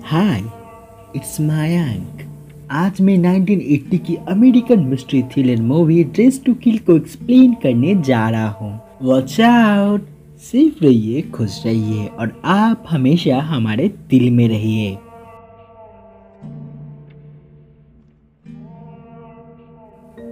हाय, it's Mayank. आज मैं 1980 की American mystery thriller movie Dress to Kill को एक्सप्लेन करने जा रहा हूँ। Watch out. सेफ रहिए, खुश रहिए और आप हमेशा हमारे दिल में रहिए।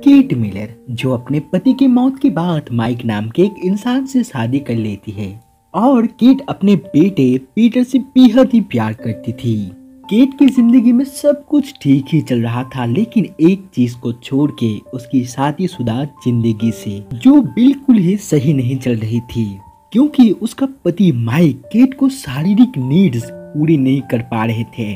केट मिलर, जो अपने पति की मौत के बाद माइक नाम के एक इंसान से शादी कर लेती है और केट अपने बेटे पीटर से बेहद ही प्यार करती थी। केट की जिंदगी में सब कुछ ठीक ही चल रहा था, लेकिन एक चीज को छोड़ के उसकी शादीशुदा जिंदगी से जो बिल्कुल ही सही नहीं चल रही थी, क्योंकि उसका पति माइक केट को शारीरिक नीड्स पूरी नहीं कर पा रहे थे।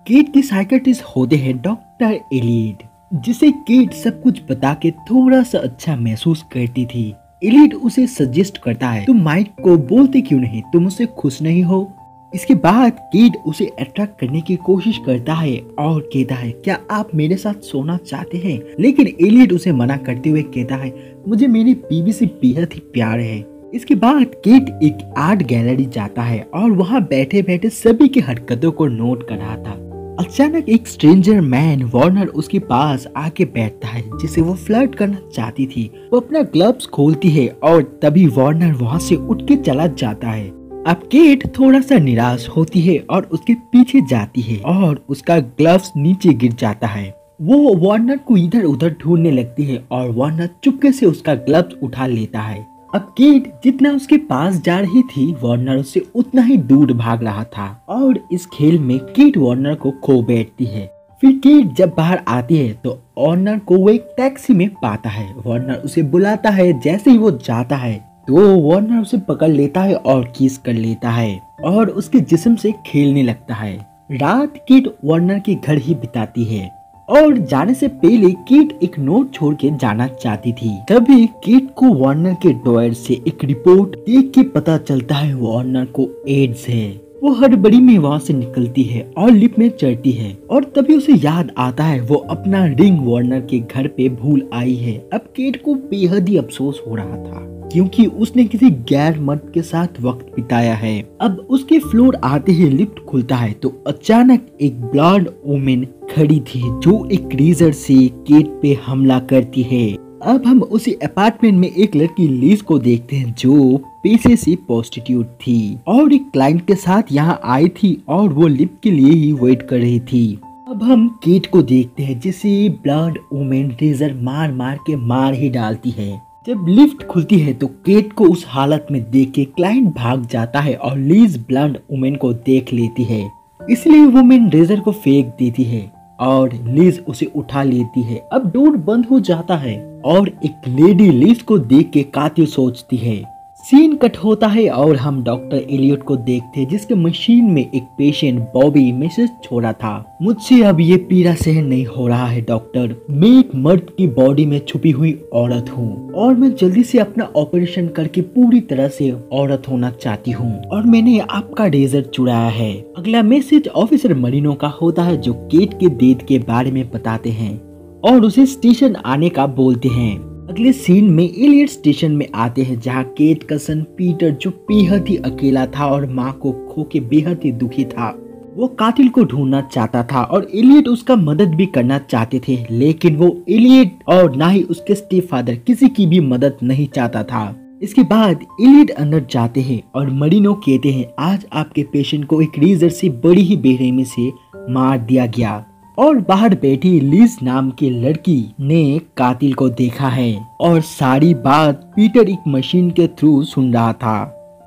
केट की साइकियाट्रिस्ट होते हैं डॉक्टर एलियट, जिसे केट सब कुछ बता के थोड़ा सा अच्छा महसूस करती थी। एलियट उसे सजेस्ट करता है, तुम माइक को बोलते क्यों नहीं, तुम उससे खुश नहीं हो। इसके बाद केट उसे अट्रैक्ट करने की कोशिश करता है और कहता है, क्या आप मेरे साथ सोना चाहते हैं। लेकिन एलियट उसे मना करते हुए कहता है, मुझे मेरी बीवी से बेहद ही प्यार है। इसके बाद केट एक आर्ट गैलरी जाता है और वहाँ बैठे बैठे सभी की हरकतों को नोट कर रहा था। अचानक एक स्ट्रेंजर मैन वार्नर उसके पास आके बैठता है, जिसे वो फ्लर्ट करना चाहती थी। वो अपना ग्लव्स खोलती है और तभी वार्नर वहाँ से उठ के चला जाता है। अब केट थोड़ा सा निराश होती है और उसके पीछे जाती है और उसका ग्लव्स नीचे गिर जाता है। वो वार्नर को इधर उधर ढूंढने लगती है और वार्नर चुपके से उसका ग्लव्स उठा लेता है। अब केट जितना उसके पास जा रही थी, वार्नर उससे उतना ही दूर भाग रहा था और इस खेल में केट वार्नर को खो बैठती है। फिर केट जब बाहर आती है तो वार्नर को वो एक टैक्सी में पाता है। वार्नर उसे बुलाता है, जैसे ही वो जाता है तो वार्नर उसे पकड़ लेता है और किस कर लेता है और उसके जिस्म से खेलने लगता है। रात केट वार्नर के घर ही बिताती है और जाने से पहले केट एक नोट छोड़ के जाना चाहती थी। तभी केट को वार्नर के ड्रॉयर से एक रिपोर्ट देख के पता चलता है वार्नर को एड्स है। वो हड़बड़ी में वहाँ से निकलती है और लिफ्ट में चढ़ती है और तभी उसे याद आता है वो अपना रिंग वार्नर के घर पे भूल आई है। अब केट को बेहद ही अफसोस हो रहा था, क्योंकि उसने किसी गैर मर्द के साथ वक्त बिताया है। अब उसके फ्लोर आते ही लिफ्ट खुलता है तो अचानक एक ब्लॉन्ड वुमेन खड़ी थी, जो एक रेजर से केट पे हमला करती है। अब हम उसी अपार्टमेंट में एक लड़की लीज को देखते हैं, जो पेशे से प्रोस्टिट्यूट थी और एक क्लाइंट के साथ यहाँ आई थी और वो लिफ्ट के लिए ही वेट कर रही थी। अब हम केट को देखते हैं, जिसे ब्लॉन्ड वुमेन रेजर मार मार के मार ही डालती है। जब लिफ्ट खुलती है तो केट को उस हालत में देख के क्लाइंट भाग जाता है और लीज ब्लॉन्ड वुमेन को देख लेती है, इसलिए वुमेन रेजर को फेंक देती है और लीज उसे उठा लेती है। अब डोर बंद हो जाता है और एक लेडी लीज को देख के कातिल सोचती है। सीन कट होता है और हम डॉक्टर एलियट को देखते हैं, जिसके मशीन में एक पेशेंट बॉबी मैसेज छोड़ा था, मुझसे अब ये पीड़ा सहन नहीं हो रहा है डॉक्टर, मैं एक मर्द की बॉडी में छुपी हुई औरत हूँ और मैं जल्दी से अपना ऑपरेशन करके पूरी तरह से औरत होना चाहती हूँ और मैंने आपका रेजर चुराया है। अगला मैसेज ऑफिसर मरीनो का होता है, जो केट के डेथ के बारे में बताते हैं और उसे स्टेशन आने का बोलते हैं। अगले सीन में एलियट स्टेशन में आते हैं, जहाँ केट का सन पीटर, जो बेहद ही अकेला था और माँ को खो के बेहद ही दुखी था, वो कातिल को ढूंढना चाहता था और एलियट उसका मदद भी करना चाहते थे, लेकिन वो एलियट और ना ही उसके स्टेप फादर किसी की भी मदद नहीं चाहता था। इसके बाद एलियट अंदर जाते हैं और मरीनो कहते हैं, आज आपके पेशेंट को एक रेजर से बड़ी ही बेरहमी से मार दिया गया और बाहर बैठी लीज नाम की लड़की ने कातिल को देखा है और सारी बात पीटर एक मशीन के थ्रू सुन रहा था।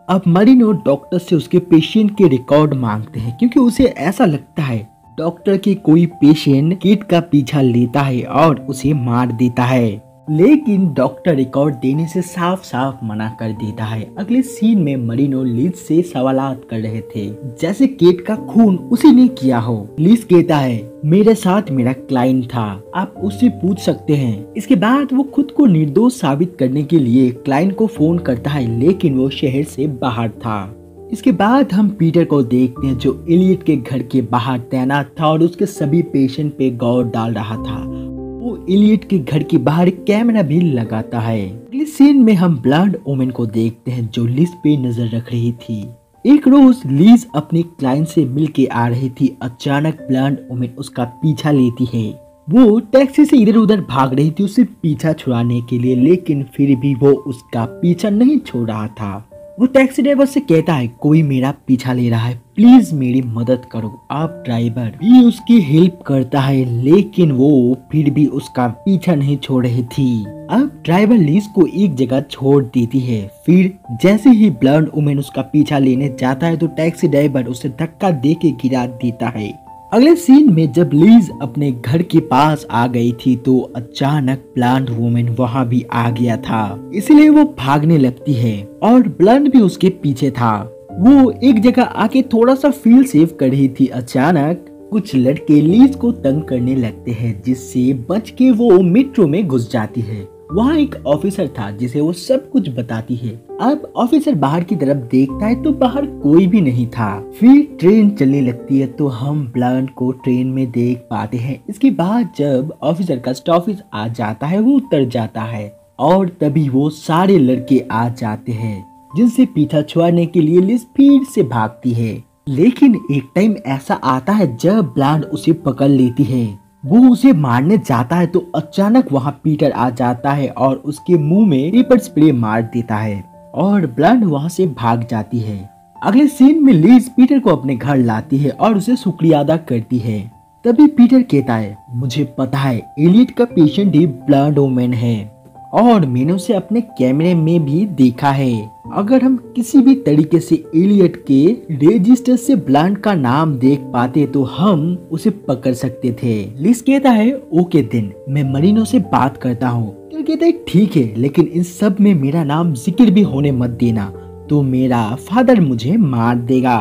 अब मरीनो डॉक्टर से उसके पेशेंट के रिकॉर्ड मांगते हैं, क्योंकि उसे ऐसा लगता है डॉक्टर के कोई पेशेंट केट का पीछा लेता है और उसे मार देता है, लेकिन डॉक्टर रिकॉर्ड देने से साफ साफ मना कर देता है। अगले सीन में मरीनो लीज से सवालात कर रहे थे, जैसे केट का खून उसी ने किया हो। लीज कहता है, मेरे साथ मेरा क्लाइंट था, आप उससे पूछ सकते हैं। इसके बाद वो खुद को निर्दोष साबित करने के लिए क्लाइंट को फोन करता है, लेकिन वो शहर से बाहर था। इसके बाद हम पीटर को देखते हैं, जो एलियट के घर के बाहर तैनात था और उसके सभी पेशेंट पे गौर डाल रहा था। वो एलियट के घर के बाहर कैमरा भी लगाता है। अगले सीन में हम ब्लॉन्ड वुमेन को देखते हैं, जो लिज पे नजर रख रही थी। एक रोज लीज अपने क्लाइंट से मिलके आ रही थी। अचानक ब्लॉन्ड वुमेन उसका पीछा लेती है। वो टैक्सी से इधर उधर भाग रही थी उसे पीछा छुड़ाने के लिए, लेकिन फिर भी वो उसका पीछा नहीं छोड़ रहा था। वो टैक्सी ड्राइवर से कहता है कोई मेरा पीछा ले रहा है, प्लीज मेरी मदद करो। अब ड्राइवर भी उसकी हेल्प करता है, लेकिन वो फिर भी उसका पीछा नहीं छोड़ रही थी। अब ड्राइवर लीज को एक जगह छोड़ देती है। फिर जैसे ही ब्लॉन्ड वुमेन उसका पीछा लेने जाता है तो टैक्सी ड्राइवर उसे धक्का दे के गिरा देता है। अगले सीन में जब लीज अपने घर के पास आ गई थी तो अचानक ब्लॉन्ड वुमेन वहां भी आ गया था, इसलिए वो भागने लगती है और ब्लॉन्ड भी उसके पीछे था। वो एक जगह आके थोड़ा सा फील सेव कर रही थी। अचानक कुछ लड़के लीज को तंग करने लगते हैं, जिससे बच के वो मेट्रो में घुस जाती है। वहाँ एक ऑफिसर था जिसे वो सब कुछ बताती है। अब ऑफिसर बाहर की तरफ देखता है तो बाहर कोई भी नहीं था। फिर ट्रेन चलने लगती है तो हम ब्लॉन्ड को ट्रेन में देख पाते हैं। इसके बाद जब ऑफिसर का स्टॉपेज आ जाता है वो उतर जाता है और तभी वो सारे लड़के आ जाते हैं जिनसे पीछा छुड़ाने के लिए लिज फिर से भागती है। लेकिन एक टाइम ऐसा आता है जब ब्लॉन्ड उसे पकड़ लेती है। वो उसे मारने जाता है तो अचानक वहाँ पीटर आ जाता है और उसके मुंह में पेपर स्प्रे मार देता है और ब्लॉन्ड वहाँ से भाग जाती है। अगले सीन में लिज पीटर को अपने घर लाती है और उसे शुक्रिया अदा करती है। तभी पीटर कहता है मुझे पता है एलियट का पेशेंट ही ब्लॉन्ड वुमेन है और मैंने उसे अपने कैमरे में भी देखा है। अगर हम किसी भी तरीके से एलियट के रजिस्टर से ब्लॉन्ड का नाम देख पाते तो हम उसे पकड़ सकते थे। लिज कहता है ओके दिन मैं मरीनो से बात करता हूँ। कहता है ठीक है, लेकिन इन सब में मेरा नाम जिक्र भी होने मत देना, तो मेरा फादर मुझे मार देगा।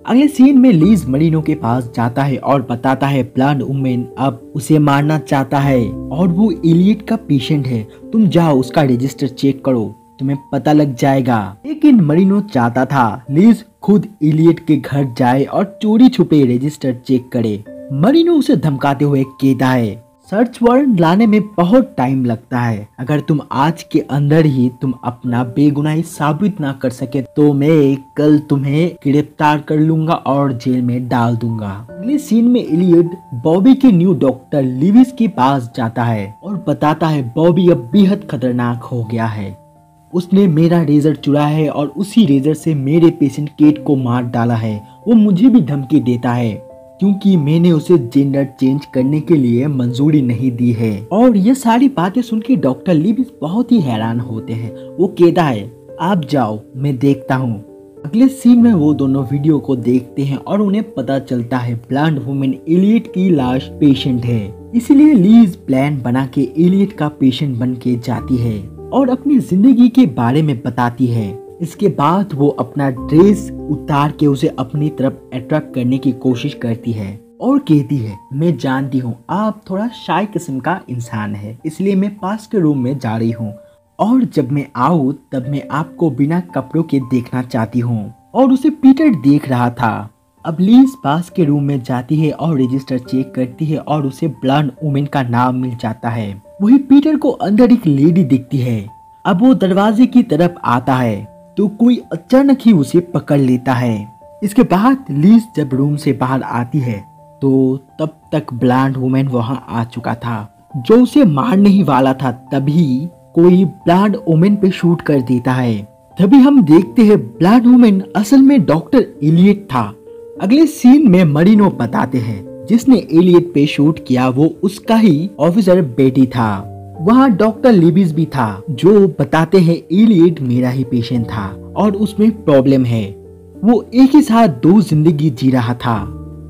अगले सीन में लीज मरीनो के पास जाता है और बताता है ब्लॉन्ड वुमेन अब उसे मारना चाहता है और वो एलियट का पेशेंट है। तुम जाओ उसका रजिस्टर चेक करो, तुम्हें पता लग जाएगा। लेकिन मरीनो चाहता था लीज खुद एलियट के घर जाए और चोरी छुपे रजिस्टर चेक करे। मरीनो उसे धमकाते हुए कहता है सर्च वारंट लाने में बहुत टाइम लगता है। अगर तुम आज के अंदर ही तुम अपना बेगुनाही साबित ना कर सके तो मैं कल तुम्हें गिरफ्तार कर लूंगा और जेल में डाल दूंगा। अगले सीन में एलियट बॉबी के न्यू डॉक्टर लिविस के पास जाता है और बताता है बॉबी अब बेहद खतरनाक हो गया है। उसने मेरा रेजर चुराया है और उसी रेजर से मेरे पेशेंट केट को मार डाला है। वो मुझे भी धमकी देता है क्योंकि मैंने उसे जेंडर चेंज करने के लिए मंजूरी नहीं दी है। और ये सारी बातें सुन के डॉक्टर लिविस बहुत ही हैरान होते हैं। वो कहता है आप जाओ मैं देखता हूँ। अगले सीन में वो दोनों वीडियो को देखते हैं और उन्हें पता चलता है ब्लॉन्ड वुमेन एलियट की लाश पेशेंट है। इसलिए लीज प्लान बना के एलियट का पेशेंट बन के जाती है और अपनी जिंदगी के बारे में बताती है। इसके बाद वो अपना ड्रेस उतार के उसे अपनी तरफ अट्रैक्ट करने की कोशिश करती है और कहती है मैं जानती हूँ आप थोड़ा शाय किस्म का इंसान है, इसलिए मैं पास के रूम में जा रही हूँ और जब मैं आऊँ तब मैं आपको बिना कपड़ों के देखना चाहती हूँ। और उसे पीटर देख रहा था। अब लीज पास के रूम में जाती है और रजिस्टर चेक करती है और उसे ब्लॉन्ड वुमेन का नाम मिल जाता है। वही पीटर को अंदर एक लेडी दिखती है। अब वो दरवाजे की तरफ आता है तो कोई अचानक ही उसे पकड़ लेता है। इसके बाद लीज जब रूम से बाहर आती है तो तब तक ब्लॉन्ड वुमेन वहां आ चुका था जो उसे मारने ही वाला था। तभी कोई ब्लॉन्ड वुमेन पे शूट कर देता है। तभी हम देखते हैं ब्लॉन्ड वुमेन असल में डॉक्टर एलियट था। अगले सीन में मरीनो बताते हैं जिसने एलियट पे शूट किया वो उसका ही ऑफिसर बेटी था। वहाँ डॉक्टर लिविस भी था जो बताते हैं एलियट मेरा ही पेशेंट था और उसमें प्रॉब्लम है। वो एक ही साथ दो जिंदगी जी रहा था,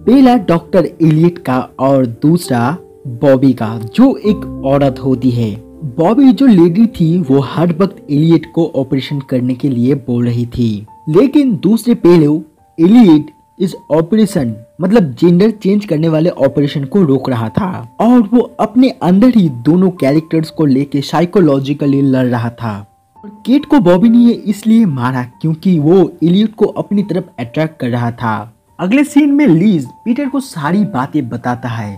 पहला डॉक्टर एलियट का और दूसरा बॉबी का जो एक औरत होती है। बॉबी जो लेडी थी वो हर वक्त एलियट को ऑपरेशन करने के लिए बोल रही थी, लेकिन दूसरे पहलू एलियट इस ऑपरेशन मतलब जेंडर चेंज करने वाले ऑपरेशन को रोक रहा था और वो अपने अंदर ही दोनों कैरेक्टर्स को लेके साइकोलॉजिकली लड़ रहा था। और केट को बॉबी ने इसलिए मारा क्योंकि वो एलियट को अपनी तरफ अट्रैक्ट कर रहा था। अगले सीन में लीज पीटर को सारी बातें बताता है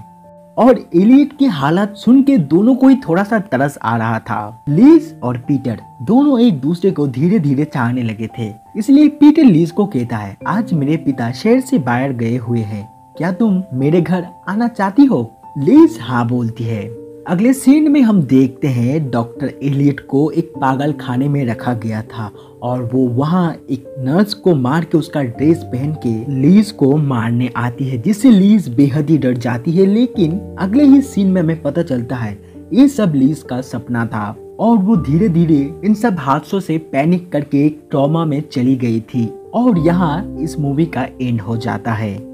और एलियट की हालत सुन के दोनों को ही थोड़ा सा तरस आ रहा था। लीज और पीटर दोनों एक दूसरे को धीरे धीरे चाहने लगे थे। इसलिए पीटर लीज को कहता है, आज मेरे पिता शहर से बाहर गए हुए हैं, क्या तुम मेरे घर आना चाहती हो? लीज हाँ बोलती है। अगले सीन में हम देखते हैं डॉक्टर एलियट को एक पागल खाने में रखा गया था और वो वहाँ एक नर्स को मार के उसका ड्रेस पहन के लीज को मारने आती है, जिससे लीज बेहद ही डर जाती है। लेकिन अगले ही सीन में हमें पता चलता है ये सब लीज का सपना था और वो धीरे धीरे इन सब हादसों से पैनिक करके एक ट्रॉमा में चली गई थी। और यहाँ इस मूवी का एंड हो जाता है।